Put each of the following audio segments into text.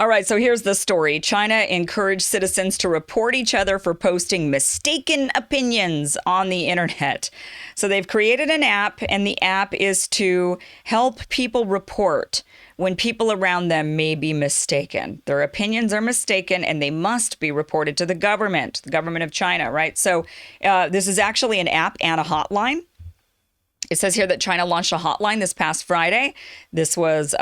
All right, so here's the story. China encouraged citizens to report each other for posting mistaken opinions on the internet. So they've created an app, and the app is to help people report when people around them may be mistaken. Their opinions are mistaken, and they must be reported to the government of China, right? So this is actually an app and a hotline. It says here that China launched a hotline this past Friday. This was this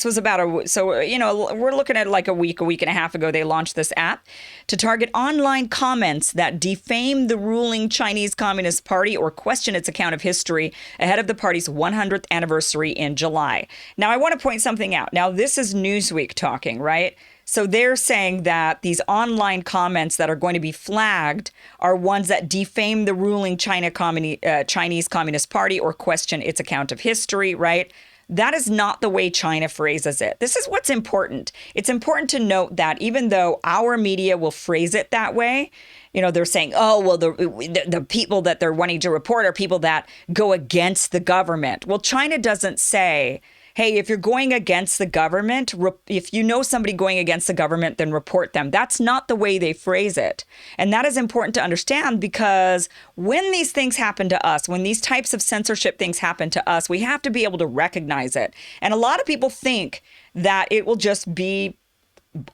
was about we're looking at like a week and a half ago, they launched this app to target online comments that defame the ruling Chinese Communist Party or question its account of history ahead of the party's 100th anniversary in July. Now, I want to point something out. Now, this is Newsweek talking, right? So they're saying that these online comments that are going to be flagged are ones that defame the ruling Chinese Communist Party or question its account of history, right? That is not the way China phrases it. This is what's important. It's important to note that even though our media will phrase it that way, they're saying, oh, well, the people that they're wanting to report are people that go against the government. Well, China doesn't say, hey, if you're going against the government, if you know somebody going against the government, then report them. That's not the way they phrase it. And that is important to understand, because when these things happen to us, when these types of censorship things happen to us, we have to be able to recognize it. And a lot of people think that it will just be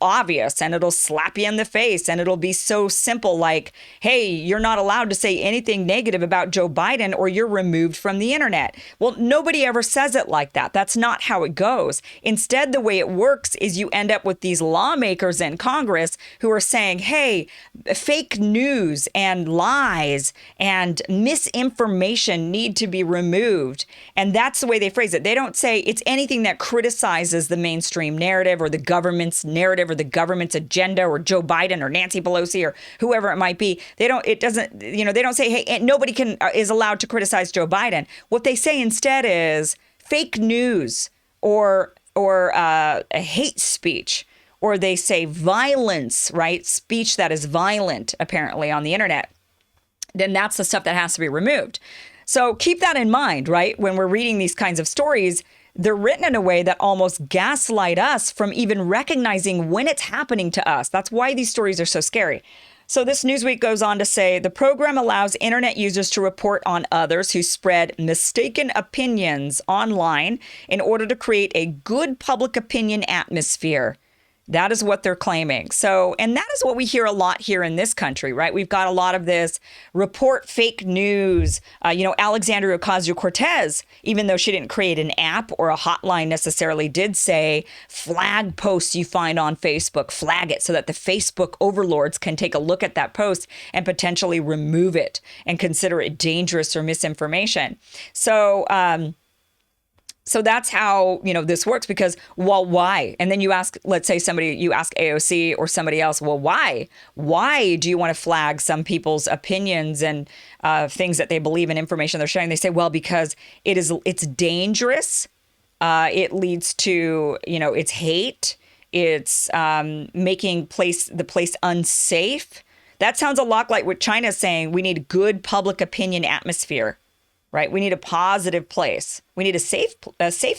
obvious and it'll slap you in the face and it'll be so simple, like, hey, you're not allowed to say anything negative about Joe Biden or you're removed from the internet. Well, nobody ever says it like that. That's not how it goes. Instead, the way it works is you end up with these lawmakers in Congress who are saying, hey, fake news and lies and misinformation need to be removed. And that's the way they phrase it. They don't say it's anything that criticizes the mainstream narrative or the government's narrative or the government's agenda or Joe Biden or Nancy Pelosi or whoever it might be. They don't say, hey, nobody is allowed to criticize Joe Biden. What they say instead is fake news or a hate speech, or they say violence, right? Speech that is violent, apparently, on the internet. Then that's the stuff that has to be removed. So keep that in mind, right? When we're reading these kinds of stories, they're written in a way that almost gaslight us from even recognizing when it's happening to us. That's why these stories are so scary. So this Newsweek goes on to say, the program allows internet users to report on others who spread mistaken opinions online in order to create a good public opinion atmosphere. That is what they're claiming. So, and that is what we hear a lot here in this country, right? We've got a lot of this report fake news. Alexandria Ocasio-Cortez, even though she didn't create an app or a hotline necessarily, did say flag posts you find on Facebook, flag it so that the Facebook overlords can take a look at that post and potentially remove it and consider it dangerous or misinformation. So that's how, this works, because, well, why? And then you ask, let's say you ask AOC or somebody else, well, why? Why do you want to flag some people's opinions and things that they believe in, information they're sharing? They say, well, because it's dangerous. It leads to, it's hate. It's making the place unsafe. That sounds a lot like what China's saying. We need a good public opinion atmosphere. Right? We need a positive place. We need a safe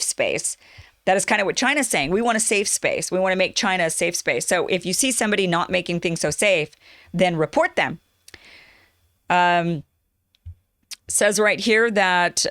space. That is kind of what China's saying. We want a safe space. We want to make China a safe space. So if you see somebody not making things so safe, then report them. Says right here that,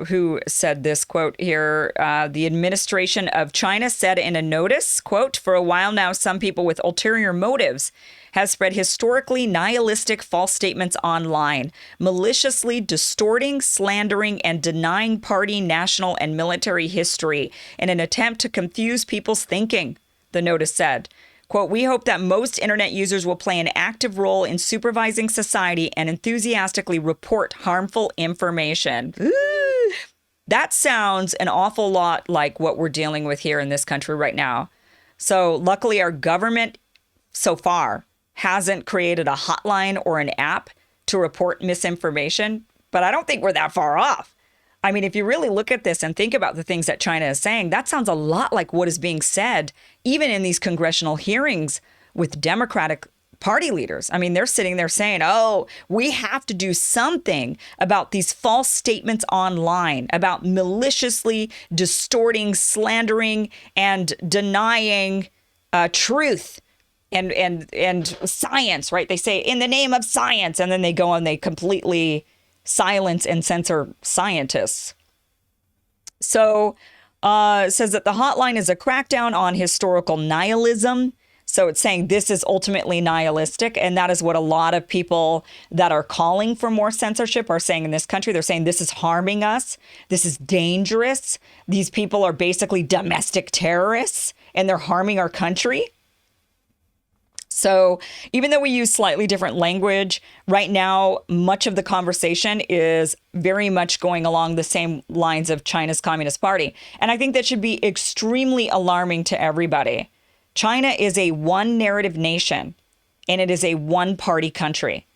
who said this quote here, the administration of China said in a notice, quote, for a while now, some people with ulterior motives has spread historically nihilistic false statements online, maliciously distorting, slandering, and denying party, national, and military history in an attempt to confuse people's thinking, the notice said. Quote, we hope that most internet users will play an active role in supervising society and enthusiastically report harmful information. Ooh, that sounds an awful lot like what we're dealing with here in this country right now. So luckily, our government so far hasn't created a hotline or an app to report misinformation, but I don't think we're that far off. I mean, if you really look at this and think about the things that China is saying, that sounds a lot like what is being said, even in these congressional hearings with Democratic party leaders. I mean, they're sitting there saying, oh, we have to do something about these false statements online, about maliciously distorting, slandering, and denying truth and science, right? They say in the name of science, and then they go and they completely silence and censor scientists. So it says that the hotline is a crackdown on historical nihilism. So it's saying this is ultimately nihilistic. And that is what a lot of people that are calling for more censorship are saying in this country. They're saying this is harming us. This is dangerous. These people are basically domestic terrorists and they're harming our country. So even though we use slightly different language, right now, much of the conversation is very much going along the same lines of China's Communist Party. And I think that should be extremely alarming to everybody. China is a one narrative nation, and it is a one party country.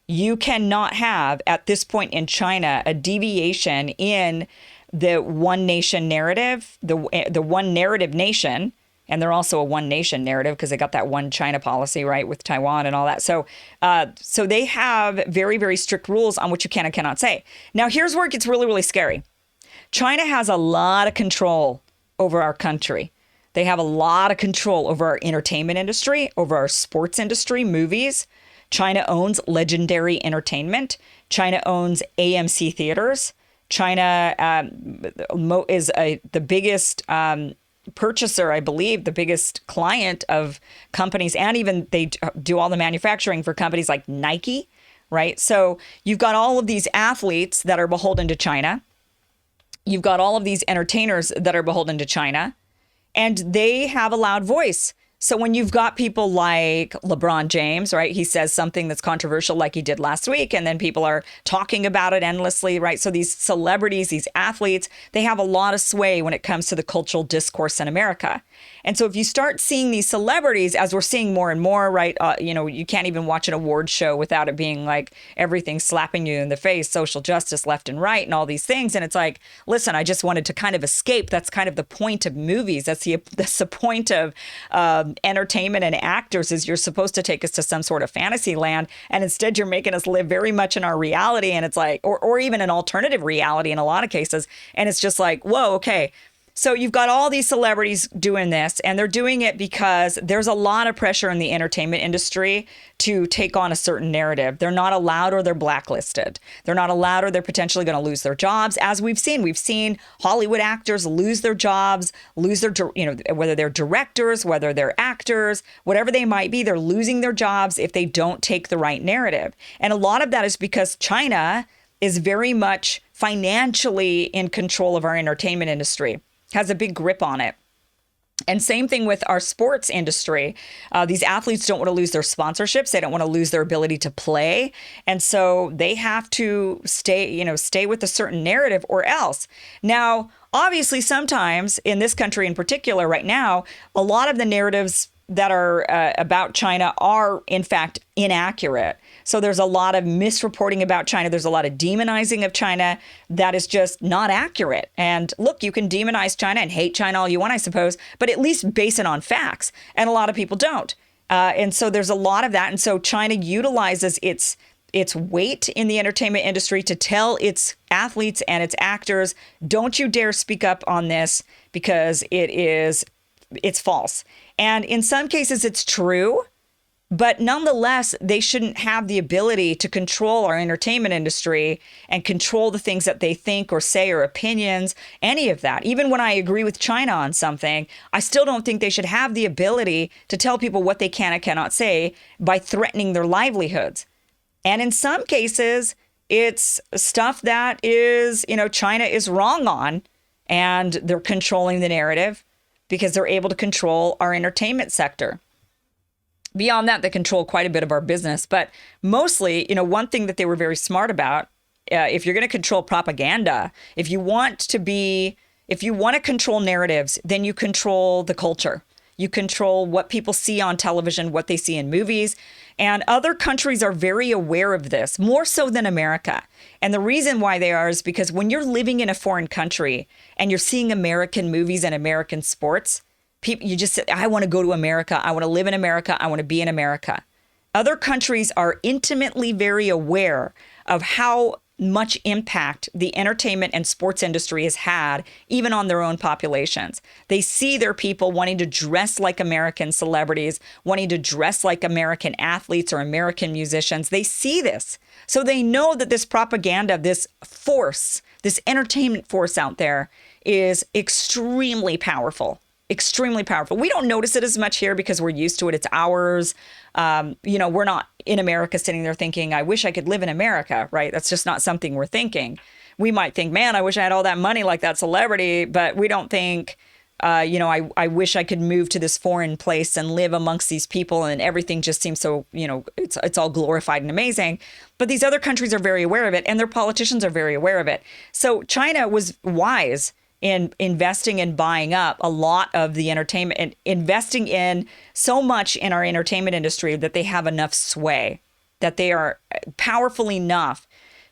You cannot have, at this point in China, a deviation in the one nation narrative, the one narrative nation. And they're also a one nation narrative because they got that one China policy, right, with Taiwan and all that. So they have very, very strict rules on what you can and cannot say. Now, here's where it gets really, really scary. China has a lot of control over our country. They have a lot of control over our entertainment industry, over our sports industry, movies. China owns Legendary Entertainment. China owns AMC theaters. China is the biggest purchaser, I believe, the biggest client of companies, and even they do all the manufacturing for companies like Nike, right? So you've got all of these athletes that are beholden to China. You've got all of these entertainers that are beholden to China, and they have a loud voice. So when you've got people like LeBron James, right, he says something that's controversial like he did last week, and then people are talking about it endlessly, right? So these celebrities, these athletes, they have a lot of sway when it comes to the cultural discourse in America. And so if you start seeing these celebrities, as we're seeing more and more, right, you can't even watch an award show without it being like everything slapping you in the face, social justice left and right and all these things. And it's like, listen, I just wanted to kind of escape. That's kind of the point of movies. That's the point of entertainment and actors, is you're supposed to take us to some sort of fantasy land. And instead you're making us live very much in our reality. And it's like, or even an alternative reality in a lot of cases. And it's just like, whoa, okay. So you've got all these celebrities doing this, and they're doing it because there's a lot of pressure in the entertainment industry to take on a certain narrative. They're not allowed, or they're blacklisted. They're not allowed, or they're potentially going to lose their jobs. As we've seen Hollywood actors lose their jobs, lose their, whether they're directors, whether they're actors, whatever they might be, they're losing their jobs if they don't take the right narrative. And a lot of that is because China is very much financially in control of our entertainment industry, has a big grip on it. And same thing with our sports industry. These athletes don't want to lose their sponsorships. They don't want to lose their ability to play. And so they have to stay with a certain narrative or else. Now, obviously, sometimes in this country in particular right now, a lot of the narratives that are about China are, in fact, inaccurate. So there's a lot of misreporting about China. There's a lot of demonizing of China that is just not accurate. And look, you can demonize China and hate China all you want, I suppose, but at least base it on facts. And a lot of people don't. And so there's a lot of that. And so China utilizes its weight in the entertainment industry to tell its athletes and its actors, don't you dare speak up on this because it's false. And in some cases, it's true. But nonetheless, they shouldn't have the ability to control our entertainment industry and control the things that they think or say or opinions, any of that. Even when I agree with China on something, I still don't think they should have the ability to tell people what they can and cannot say by threatening their livelihoods. And in some cases, it's stuff that is, China is wrong on, and they're controlling the narrative because they're able to control our entertainment sector. Beyond that, they control quite a bit of our business. But mostly, one thing that they were very smart about, if you're going to control propaganda, if you want to control narratives, then you control the culture. You control what people see on television, what they see in movies. And other countries are very aware of this, more so than America. And the reason why they are is because when you're living in a foreign country and you're seeing American movies and American sports, you just say, I want to go to America. I want to live in America. I want to be in America. Other countries are intimately very aware of how much impact the entertainment and sports industry has had, even on their own populations. They see their people wanting to dress like American celebrities, wanting to dress like American athletes or American musicians. They see this. So they know that this propaganda, this force, this entertainment force out there is extremely powerful. Extremely powerful. We don't notice it as much here because we're used to it. It's ours. We're not in America sitting there thinking, I wish I could live in America, right? That's just not something we're thinking. We might think, man, I wish I had all that money like that celebrity, but we don't think, I wish I could move to this foreign place and live amongst these people and everything just seems so, it's all glorified and amazing. But these other countries are very aware of it and their politicians are very aware of it. So China was wise in investing and buying up a lot of the entertainment and investing in so much in our entertainment industry that they have enough sway, that they are powerful enough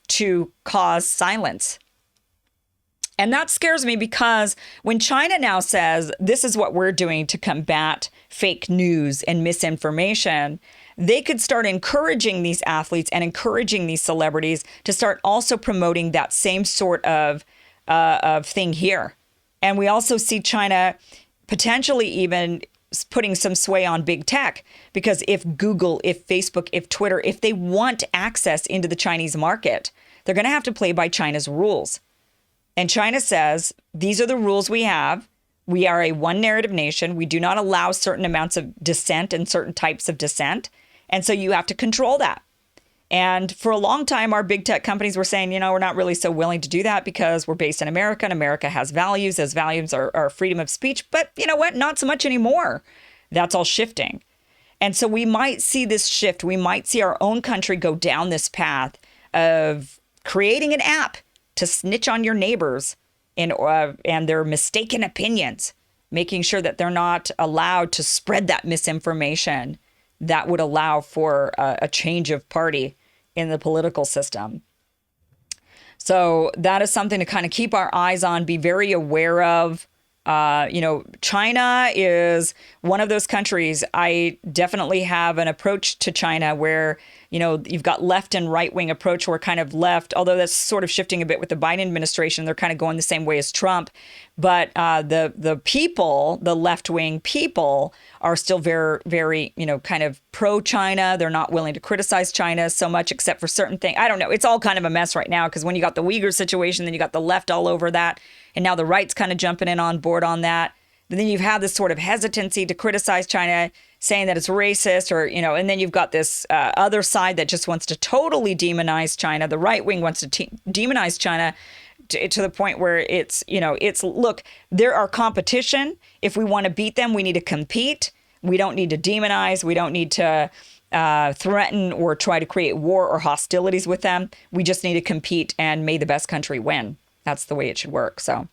to cause silence. And that scares me because when China now says this is what we're doing to combat fake news and misinformation, they could start encouraging these athletes and encouraging these celebrities to start also promoting that same sort of thing here. And we also see China potentially even putting some sway on big tech, because if Google, if Facebook, if Twitter, if they want access into the Chinese market, they're going to have to play by China's rules. And China says, these are the rules we have. We are a one narrative nation. We do not allow certain amounts of dissent and certain types of dissent. And so you have to control that. And for a long time, our big tech companies were saying, we're not really so willing to do that because we're based in America and America has values. Those values are freedom of speech. But you know what? Not so much anymore. That's all shifting. And so we might see this shift. We might see our own country go down this path of creating an app to snitch on your neighbors and their mistaken opinions, making sure that they're not allowed to spread that misinformation that would allow for a change of party in the political system. So that is something to kind of keep our eyes on, be very aware of. China is one of those countries. I definitely have an approach to China where, you've got left and right wing approach. We're kind of left, although that's sort of shifting a bit with the Biden administration. They're kind of going the same way as Trump. But the people, the left wing people are still very, very, kind of pro-China. They're not willing to criticize China so much except for certain things. I don't know. It's all kind of a mess right now because when you got the Uyghur situation, then you got the left all over that. And now the right's kind of jumping in on board on that. And then you've had this sort of hesitancy to criticize China, saying that it's racist or, and then you've got this other side that just wants to totally demonize China. The right wing wants to demonize China to the point where it's, look, they're our competition. If we want to beat them, we need to compete. We don't need to demonize. We don't need to threaten or try to create war or hostilities with them. We just need to compete and may the best country win. That's the way it should work. So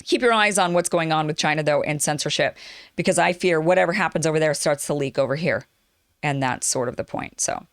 keep your eyes on what's going on with China, though, and censorship, because I fear whatever happens over there starts to leak over here. And that's sort of the point. So